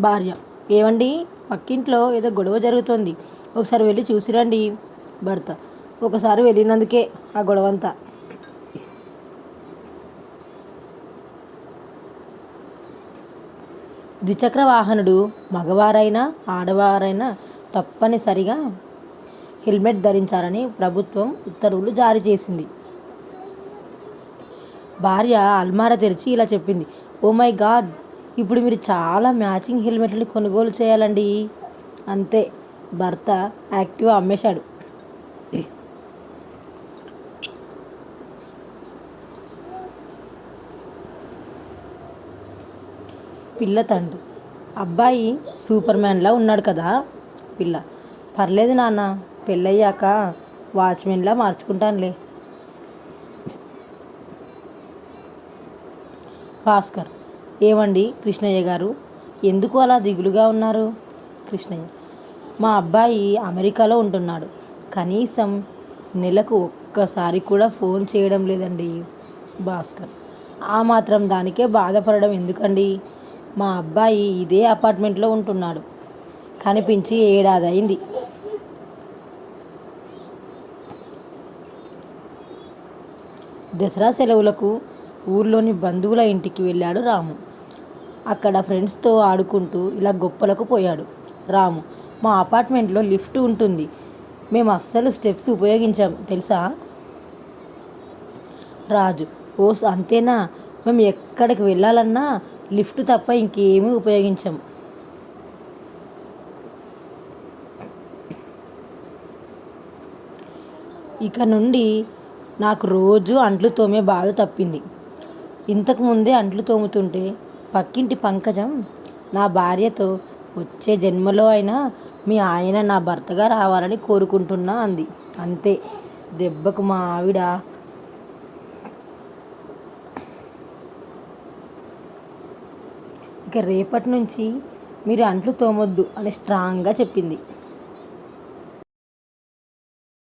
భార్య: ఏవండి, పక్కింట్లో ఏదో గొడవ జరుగుతోంది, ఒకసారి వెళ్ళి చూసిరండి. భర్త: ఒకసారి వెళ్ళినందుకే ఆ గొడవంతా. ద్విచక్ర వాహనుడు మగవారైనా ఆడవారైనా తప్పనిసరిగా హెల్మెట్ ధరించాలని ప్రభుత్వం ఉత్తర్వులు జారీ చేసింది. భార్య అల్మారా తెరిచి ఇలా చెప్పింది: ఓ మై గాడ్, ఇప్పుడు మీరు చాలా మ్యాచింగ్ హెల్మెట్లని కొనుగోలు చేయాలండి. అంతే, భర్త యాక్టివా అమ్మేశాడు. పిల్ల తండ్రి: అబ్బాయి సూపర్ మ్యాన్లా ఉన్నాడు కదా. పిల్ల: పర్లేదు నాన్న, పెళ్ళయ్యాక వాచ్మెన్లా మార్చుకుంటానులే. భాస్కర్: ఏమండి కృష్ణయ్య గారు, ఎందుకు అలా దిగులుగా ఉన్నారు? కృష్ణయ్య: మా అబ్బాయి అమెరికాలో ఉంటున్నాడు, కనీసం నెలకు ఒక్కసారి కూడా ఫోన్ చేయడం లేదండి. భాస్కర్: ఆ మాత్రం దానికే బాధపడడం ఎందుకండి? మా అబ్బాయి ఇదే అపార్ట్మెంట్లో ఉంటున్నాడు, కనిపించి ఏడాది అయింది. దసరా సెలవులకు ఊర్లోని బంధువుల ఇంటికి వెళ్ళాడు రాము. అక్కడ ఫ్రెండ్స్తో ఆడుకుంటూ ఇలా గొప్పలకు పోయాడు. రాము: మా అపార్ట్మెంట్లో లిఫ్ట్ ఉంటుంది, మేము అస్సలు స్టెప్స్ ఉపయోగించాం తెలుసా. రాజు: ఓస్ అంతేనా, మేము ఎక్కడికి వెళ్ళాలన్నా లిఫ్ట్ తప్ప ఇంకేమీ ఉపయోగించం. ఇక నుండి నాకు రోజు అంట్లు తోమే బాధ తప్పింది. ఇంతకుముందే అంట్లు తోముతుంటే పక్కింటి పంకజం నా భార్యతో వచ్చే జన్మలో అయినా మీ ఆయన నా భర్తగా రావాలని కోరుకుంటున్నా అంది. అంతే, దెబ్బకు మా ఆవిడ ఇక రేపటి నుంచి మీరు అంట్లు తోమొద్దు అని స్ట్రాంగ్గా చెప్పింది.